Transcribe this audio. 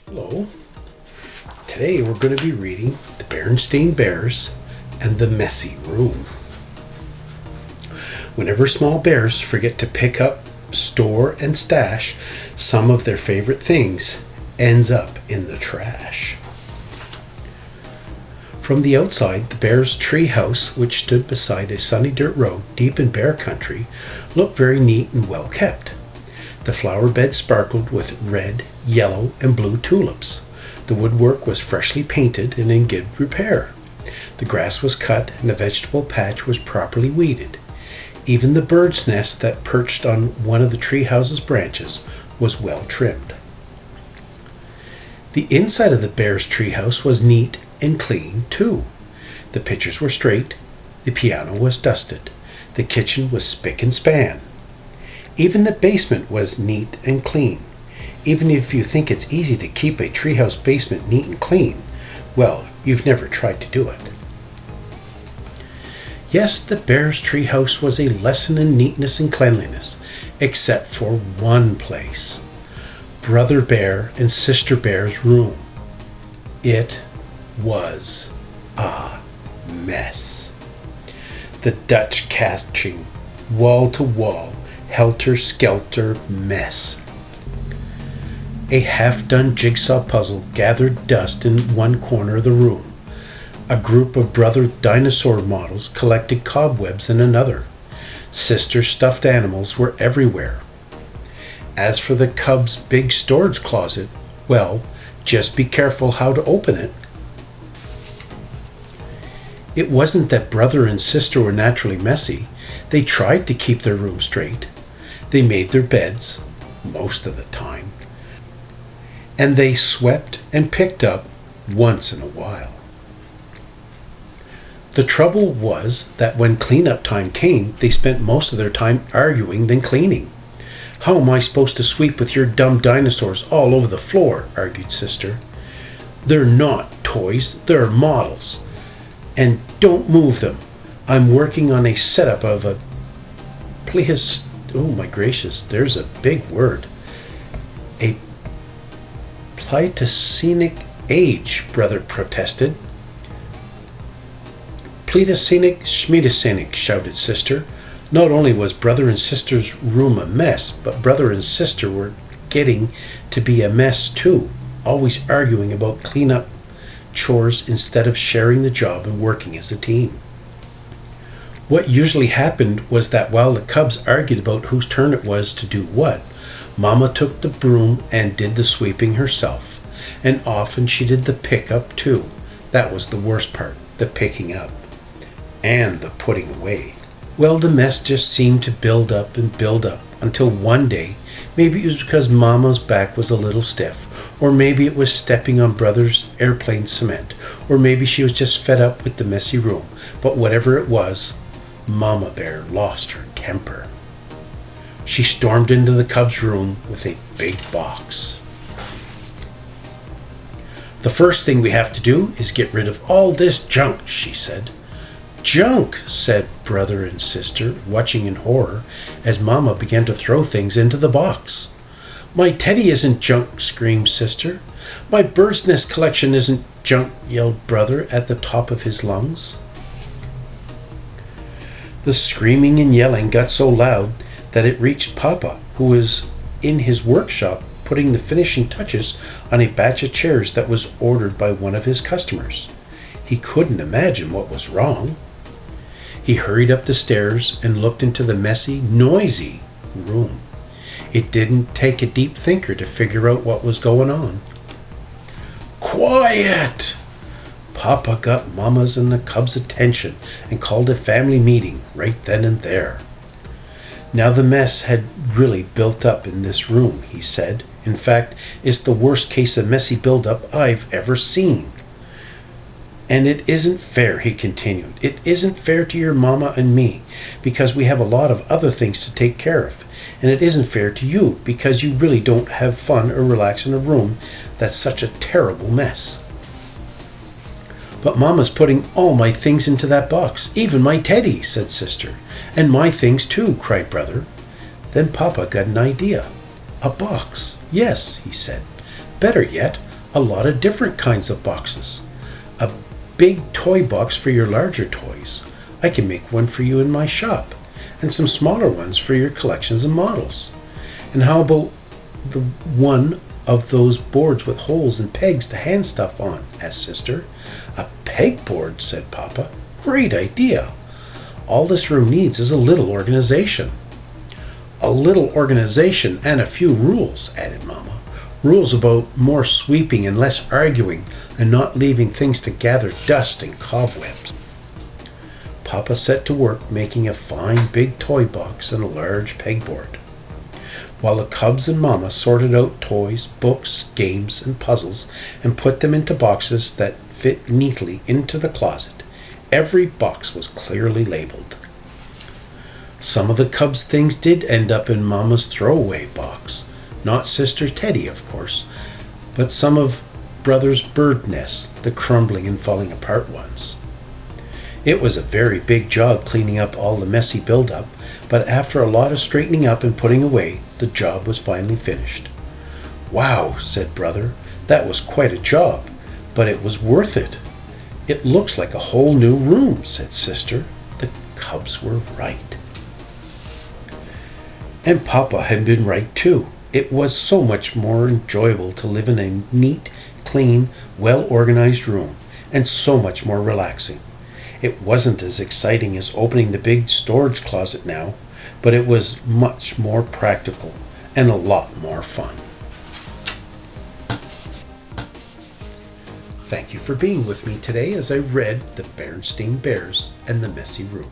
Hello. Today we're going to be reading The Berenstain Bears and the Messy Room. Whenever small bears forget to pick up, store, and stash some of their favorite things, ends up in the trash. From the outside, the bear's tree house, which stood beside a sunny dirt road deep in bear country, looked very neat and well kept. The flower bed sparkled with red, yellow, and blue tulips. The woodwork was freshly painted and in good repair. The grass was cut and the vegetable patch was properly weeded. Even the bird's nest that perched on one of the treehouse's branches was well trimmed. The inside of the bear's treehouse was neat and clean, too. The pictures were straight, the piano was dusted, the kitchen was spick and span. Even the basement was neat and clean. Even if you think it's easy to keep a treehouse basement neat and clean, well, you've never tried to do it. Yes, the bear's treehouse was a lesson in neatness and cleanliness, except for one place. Brother Bear and Sister Bear's room. It was a mess. The Dutch catching, wall-to-wall, helter-skelter mess. A half-done jigsaw puzzle gathered dust in one corner of the room. A group of brother dinosaur models collected cobwebs in another. Sister stuffed animals were everywhere. As for the cub's big storage closet, well, just be careful how to open it. It wasn't that brother and sister were naturally messy. They tried to keep their room straight. They made their beds, most of the time. And they swept and picked up once in a while. The trouble was that when cleanup time came, they spent most of their time arguing than cleaning. "How am I supposed to sweep with your dumb dinosaurs all over the floor?" argued Sister. "They're not toys, they're models. And don't move them. I'm working on a setup of a oh my gracious, there's a big word. A Pleistocenic age," brother protested. "Pleistocenic, schmiedocenic," shouted Sister. Not only was brother and sister's room a mess, but brother and sister were getting to be a mess too, always arguing about cleanup chores instead of sharing the job and working as a team. What usually happened was that while the cubs argued about whose turn it was to do what, Mama took the broom and did the sweeping herself, and often she did the pick-up too. That was the worst part, the picking up, and the putting away. Well, the mess just seemed to build up and build up until one day, maybe it was because Mama's back was a little stiff, or maybe it was stepping on brother's airplane cement, or maybe she was just fed up with the messy room, but whatever it was, Mama Bear lost her temper. She stormed into the cub's room with a big box. "The first thing we have to do is get rid of all this junk," she said. "Junk," said brother and sister, watching in horror as Mama began to throw things into the box. "My teddy isn't junk," screamed Sister. "My bird's nest collection isn't junk," yelled brother at the top of his lungs. The screaming and yelling got so loud that it reached Papa, who was in his workshop putting the finishing touches on a batch of chairs that was ordered by one of his customers. He couldn't imagine what was wrong. He hurried up the stairs and looked into the messy, noisy room. It didn't take a deep thinker to figure out what was going on. "Quiet!" Papa got Mama's and the cubs' attention and called a family meeting right then and there. "Now the mess had really built up in this room," he said. "In fact, it's the worst case of messy buildup I've ever seen. And it isn't fair," he continued. "It isn't fair to your Mama and me, because we have a lot of other things to take care of. And it isn't fair to you, because you really don't have fun or relax in a room that's such a terrible mess." "But Mama's putting all my things into that box, even my teddy," said Sister. "And my things too," cried brother. Then Papa got an idea. "A box. Yes," he said. "Better yet, a lot of different kinds of boxes. A big toy box for your larger toys. I can make one for you in my shop, and some smaller ones for your collections and models. And how about the one of those boards with holes and pegs to hand stuff on? Asked Sister. A pegboard, said Papa. Great idea. All this room needs is a little organization. A little organization and a few rules, added Mama. Rules about more sweeping and less arguing, and not leaving things to gather dust and cobwebs. Papa set to work making a fine big toy box and a large pegboard, while the cubs and Mama sorted out toys, books, games, and puzzles, and put them into boxes that fit neatly into the closet. Every box was clearly labeled. Some of the cubs' things did end up in Mama's throwaway box. Not Sister Teddy, of course, but some of Brother's bird nests, the crumbling and falling apart ones. It was a very big job cleaning up all the messy buildup, but after a lot of straightening up and putting away, the job was finally finished. Wow, said Brother, that was quite a job, but it was worth it. It looks like a whole new room, said Sister. The cubs were right. And Papa had been right too. It was so much more enjoyable to live in a neat, clean, well-organized room, and so much more relaxing. It wasn't as exciting as opening the big storage closet now, but it was much more practical and a lot more fun. Thank you for being with me today as I read The Berenstain Bears and the Messy Room.